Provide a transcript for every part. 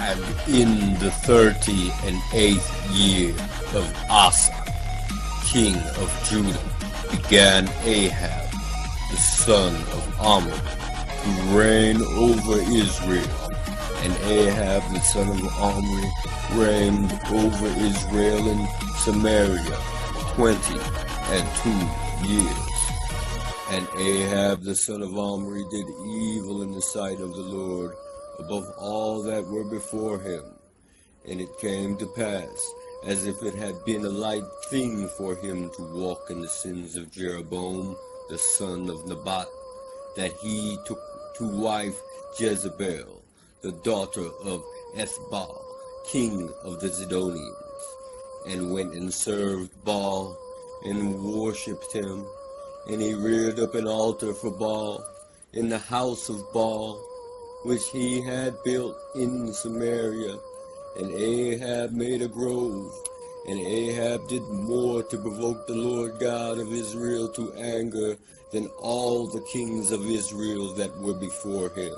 And in the 38th year of Asa, king of Judah, began Ahab, the son of Omri, to reign over Israel. And Ahab, the son of Omri, reigned over Israel in Samaria 22 years. And Ahab, the son of Omri, did evil in the sight of the Lord above all that were before him. And it came to pass, as if it had been a light thing for him to walk in the sins of Jeroboam, the son of Nebat, that he took to wife Jezebel, the daughter of Baal, king of the Zidonians, and went and served Baal, and worshipped him. And he reared up an altar for Baal in the house of Baal, which he had built in Samaria. And Ahab made a grove. And Ahab did more to provoke the Lord God of Israel to anger than all the kings of Israel that were before him.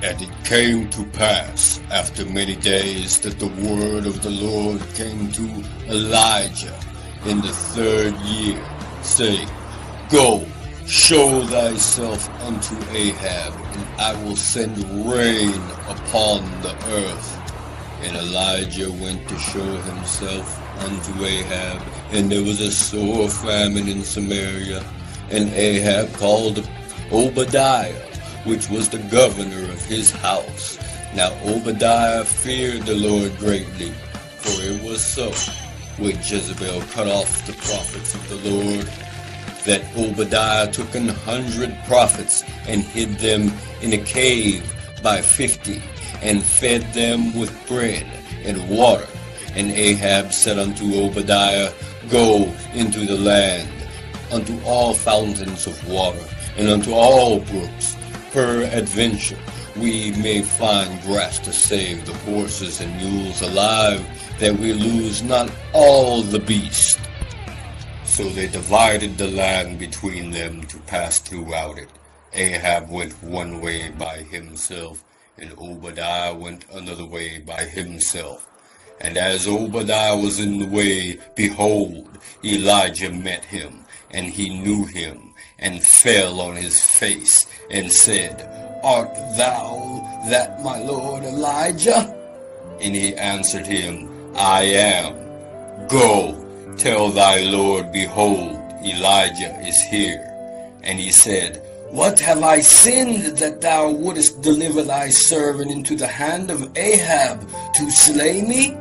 And it came to pass, after many days, that the word of the Lord came to Elijah in the 3rd year, saying, Go, show thyself unto Ahab, and I will send rain upon the earth. And Elijah went to show himself unto Ahab, and there was a sore famine in Samaria. And Ahab called Obadiah, which was the governor of his house. Now Obadiah feared the Lord greatly, for it was so, when Jezebel cut off the prophets of the Lord, that Obadiah took 100 prophets and hid them in a cave by 50, and fed them with bread and water. And Ahab said unto Obadiah, Go into the land, unto all fountains of water, and unto all brooks, peradventure we may find grass to save the horses and mules alive, that we lose not all the beasts. So they divided the land between them to pass throughout it. Ahab went one way by himself, and Obadiah went another way by himself. And as Obadiah was in the way, behold, Elijah met him, and he knew him, and fell on his face, and said, Art thou that my lord Elijah? And he answered him, I am. Go, tell thy lord, behold, Elijah is here. And he said, What have I sinned, that thou wouldest deliver thy servant into the hand of Ahab to slay me?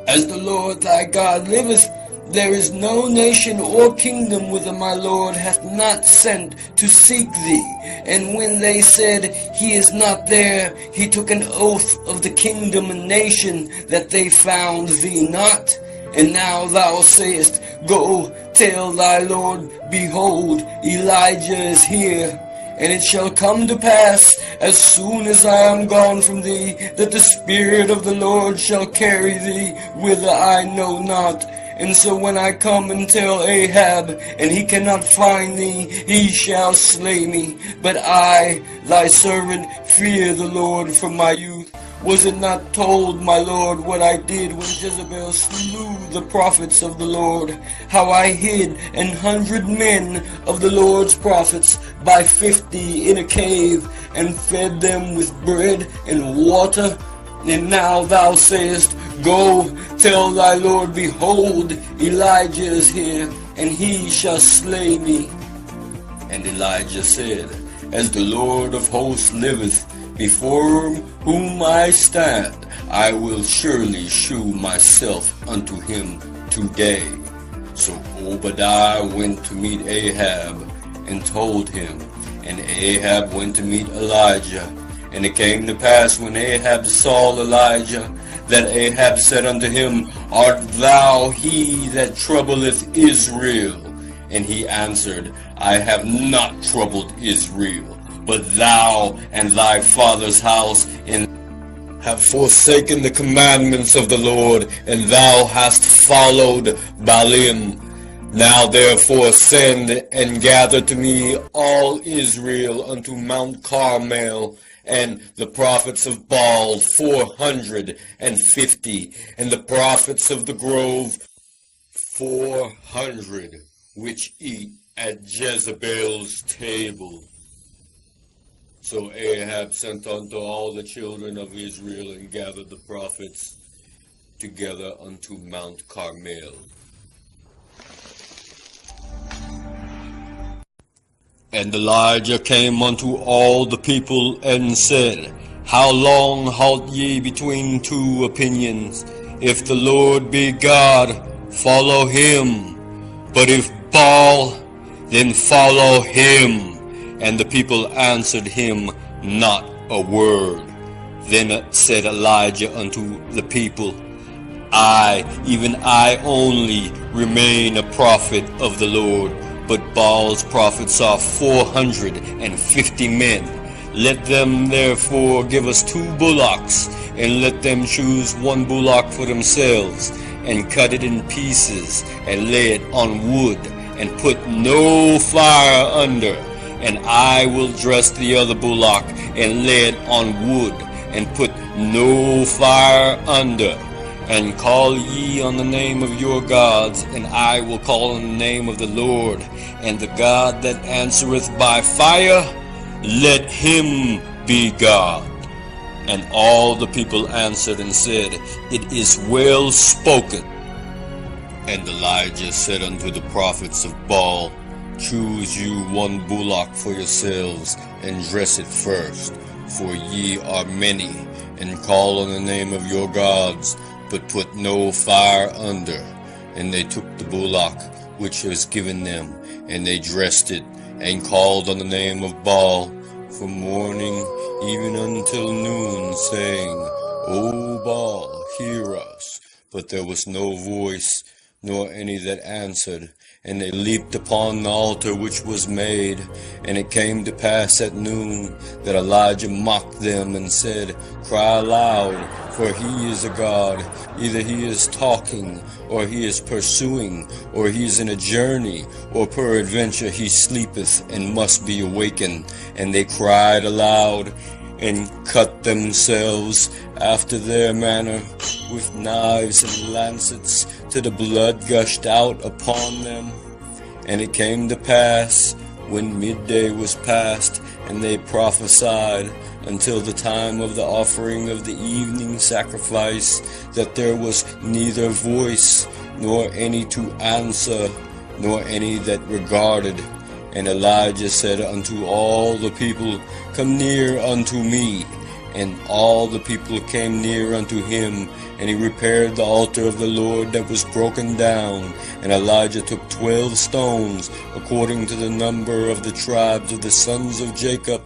As the Lord thy God liveth, there is no nation or kingdom whither my Lord hath not sent to seek thee. And when they said, He is not there, he took an oath of the kingdom and nation that they found thee not. And now thou sayest, Go, tell thy Lord, behold, Elijah is here. And it shall come to pass, as soon as I am gone from thee, that the Spirit of the Lord shall carry thee whither I know not. And so when I come and tell Ahab, and he cannot find thee, he shall slay me. But I, thy servant, fear the Lord from my youth. Was it not told, my Lord, what I did when Jezebel slew the prophets of the Lord? How I hid 100 men of the Lord's prophets by 50 in a cave, and fed them with bread and water? And now thou sayest, Go, tell thy Lord, behold, Elijah is here, and he shall slay me. And Elijah said, As the Lord of hosts liveth, before whom I stand, I will surely shew myself unto him today. So Obadiah went to meet Ahab, and told him, and Ahab went to meet Elijah. And it came to pass, when Ahab saw Elijah, that Ahab said unto him, Art thou he that troubleth Israel? And he answered, I have not troubled Israel, but thou and thy father's house have forsaken the commandments of the Lord, and thou hast followed Baalim. Now therefore send and gather to me all Israel unto Mount Carmel, and the prophets of Baal 450, and the prophets of the grove 400, which eat at Jezebel's table. So Ahab sent unto all the children of Israel, and gathered the prophets together unto Mount Carmel. And Elijah came unto all the people, and said, How long halt ye between two opinions? If the Lord be God, follow him. But if Baal, then follow him. And the people answered him not a word. Then said Elijah unto the people, I, even I only, remain a prophet of the Lord, but Baal's prophets are 450 men. Let them therefore give us 2 bullocks, and let them choose 1 bullock for themselves, and cut it in pieces, and lay it on wood, and put no fire under. And I will dress the other bullock, and lay it on wood, and put no fire under. And call ye on the name of your gods, and I will call on the name of the Lord. And the God that answereth by fire, let him be God. And all the people answered and said, It is well spoken. And Elijah said unto the prophets of Baal, Choose you 1 bullock for yourselves, and dress it first, for ye are many, and call on the name of your gods, but put no fire under. And they took the bullock which was given them, and they dressed it, and called on the name of Baal from morning even until noon, saying, O Baal, hear us. But there was no voice, nor any that answered. And they leaped upon the altar which was made. And it came to pass at noon that Elijah mocked them, and said, Cry aloud, for he is a god. Either he is talking, or he is pursuing, or he is in a journey, or peradventure he sleepeth, and must be awakened. And they cried aloud, and cut themselves after their manner with knives and lancets, till the blood gushed out upon them. And it came to pass, when midday was past, and they prophesied until the time of the offering of the evening sacrifice, that there was neither voice, nor any to answer, nor any that regarded. And Elijah said unto all the people, Come near unto me. And all the people came near unto him, and he repaired the altar of the Lord that was broken down. And Elijah took 12 stones, according to the number of the tribes of the sons of Jacob,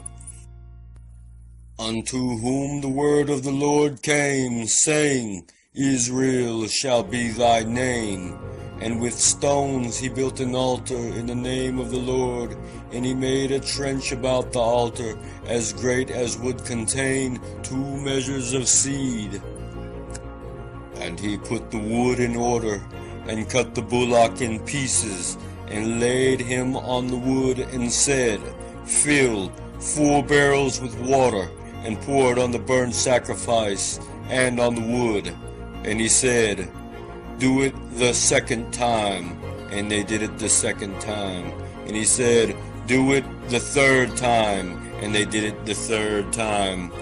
unto whom the word of the Lord came, saying, Israel shall be thy name. And with stones he built an altar in the name of the Lord, and he made a trench about the altar, as great as would contain 2 measures of seed. And he put the wood in order, and cut the bullock in pieces, and laid him on the wood, and said, Fill 4 barrels with water, and pour it on the burnt sacrifice, and on the wood. And he said, Do it the 2nd time. And they did it the 2nd time. And he said, Do it the 3rd time. And they did it the 3rd time.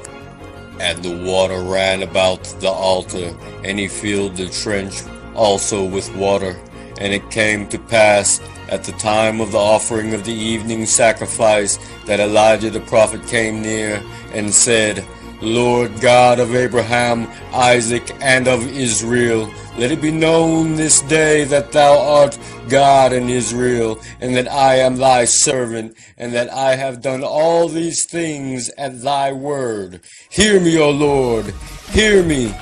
And the water ran about the altar, and he filled the trench also with water. And it came to pass at the time of the offering of the evening sacrifice, that Elijah the prophet came near, and said, Lord God of Abraham, Isaac, and of Israel, let it be known this day that thou art God in Israel, and that I am thy servant, and that I have done all these things at thy word. Hear me, O Lord, hear me,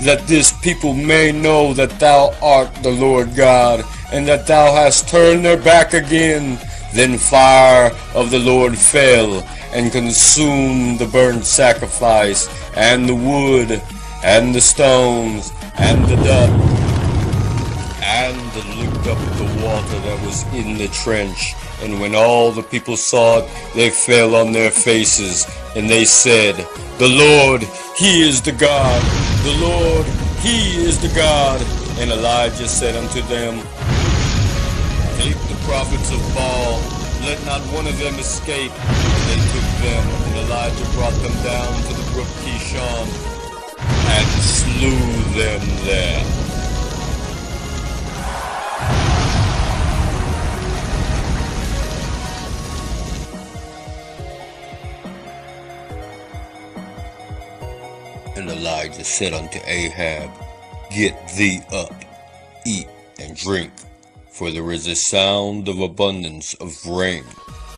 that this people may know that thou art the Lord God, and that thou hast turned their back again Then fire of the Lord fell and consumed the burnt sacrifice, and the wood, and the stones, and the dust, and licked up the water that was in the trench. And when all the people saw it, they fell on their faces, and they said, "The Lord, He is the God. The Lord, He is the God." And Elijah said unto them, "Take the prophets of Baal, let not one of them escape." They took them, and Elijah brought them down to the brook Kishon, and slew them there. And Elijah said unto Ahab, "Get thee up, eat and drink, for there is a sound of abundance of rain."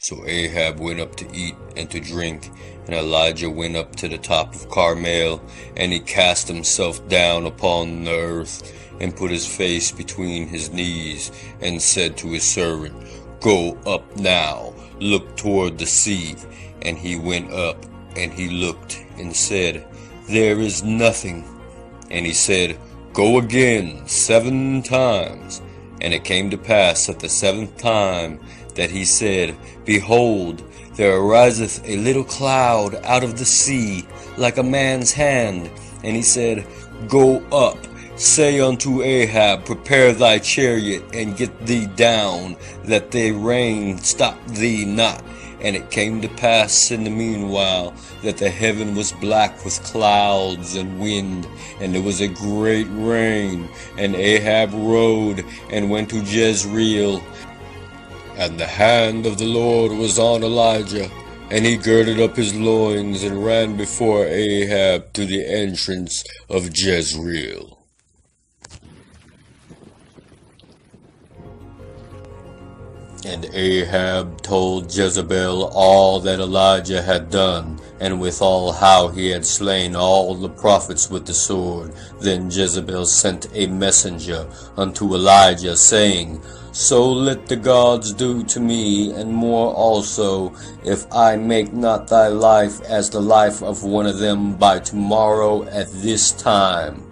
So Ahab went up to eat and to drink, and Elijah went up to the top of Carmel, and he cast himself down upon the earth, and put his face between his knees, and said to his servant, "Go up now, look toward the sea." And he went up, and he looked, and said, "There is nothing." And he said, "Go again 7 times. And it came to pass at the 7th time that he said, Behold, there ariseth a little cloud out of the sea, like a man's hand. And he said, Go up, say unto Ahab, Prepare thy chariot, and get thee down, that the rain stop thee not. And it came to pass in the meanwhile that the heaven was black with clouds and wind, and there was a great rain. And Ahab rode and went to Jezreel. And the hand of the Lord was on Elijah, and he girded up his loins and ran before Ahab to the entrance of Jezreel. And Ahab told Jezebel all that Elijah had done, and withal how he had slain all the prophets with the sword. Then Jezebel sent a messenger unto Elijah, saying, So let the gods do to me, and more also, if I make not thy life as the life of one of them by tomorrow at this time.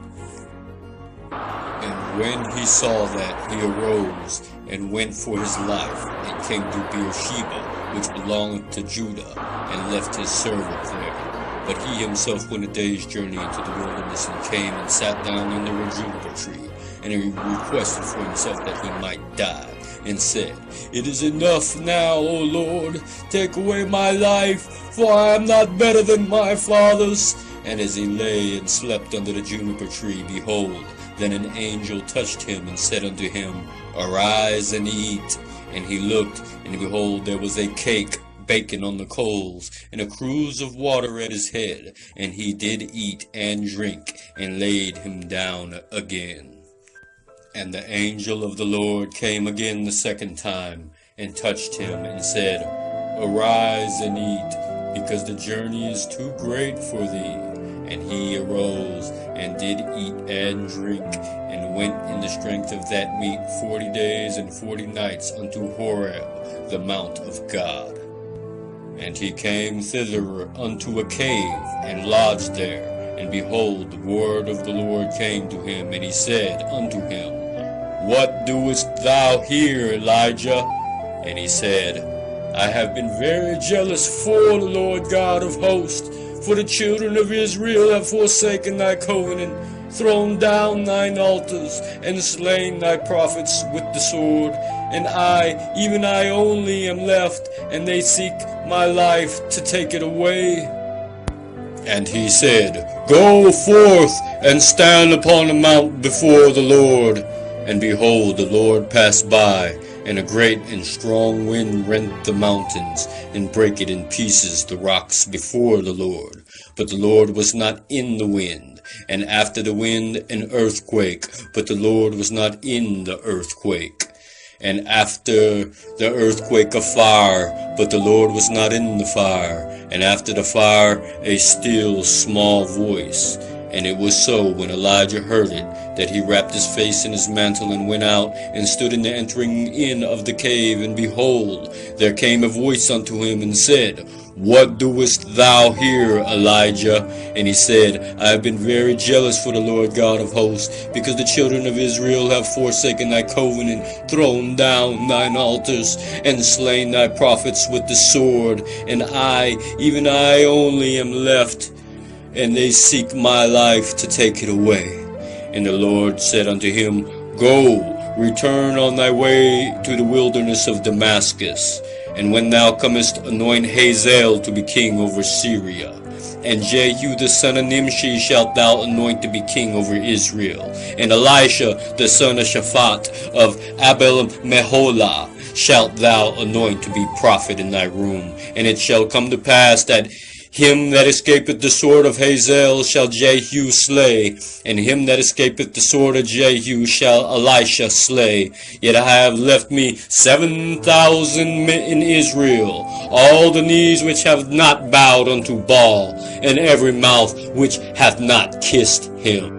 And when he saw that, he arose and went for his life, and came to Beersheba, which belonged to Judah, and left his servant there. But he himself went a day's journey into the wilderness, and came and sat down under a juniper tree, and he requested for himself that he might die, and said, It is enough now, O Lord, take away my life, for I am not better than my fathers. And as he lay and slept under the juniper tree, behold, then an angel touched him, and said unto him, Arise and eat. And he looked, and behold, there was a cake baking on the coals, and a cruse of water at his head. And he did eat and drink, and laid him down again. And the angel of the Lord came again the 2nd time, and touched him, and said, Arise and eat, because the journey is too great for thee. And he arose, and did eat and drink, and went in the strength of that meat 40 days and 40 nights unto Horeb, the mount of God. And he came thither unto a cave, and lodged there. And behold, the word of the Lord came to him, and he said unto him, What doest thou here, Elijah? And he said, I have been very jealous for the Lord God of hosts, for the children of Israel have forsaken thy covenant, thrown down thine altars, and slain thy prophets with the sword. And I, even I only, am left, and they seek my life to take it away. And he said, Go forth, and stand upon the mount before the Lord. And behold, the Lord passed by, and a great and strong wind rent the mountains, and brake it in pieces the rocks before the Lord. But the Lord was not in the wind. And after the wind an earthquake, but the Lord was not in the earthquake. And after the earthquake a fire, but the Lord was not in the fire. And after the fire a still small voice. And it was so, when Elijah heard it, that he wrapped his face in his mantle and went out and stood in the entering in of the cave. And behold, there came a voice unto him and said, What doest thou here, Elijah? And he said, I have been very jealous for the Lord God of hosts, because the children of Israel have forsaken thy covenant, thrown down thine altars, and slain thy prophets with the sword. And I, even I only, am left, and they seek my life to take it away. And the Lord said unto him, Go, return on thy way to the wilderness of Damascus, and when thou comest, anoint Hazael to be king over Syria. And Jehu the son of Nimshi shalt thou anoint to be king over Israel. And Elisha the son of Shaphat of Abel-Meholah shalt thou anoint to be prophet in thy room. And it shall come to pass that him that escapeth the sword of Hazael shall Jehu slay, and him that escapeth the sword of Jehu shall Elisha slay. Yet I have left me 7,000 men in Israel, all the knees which have not bowed unto Baal, and every mouth which hath not kissed him.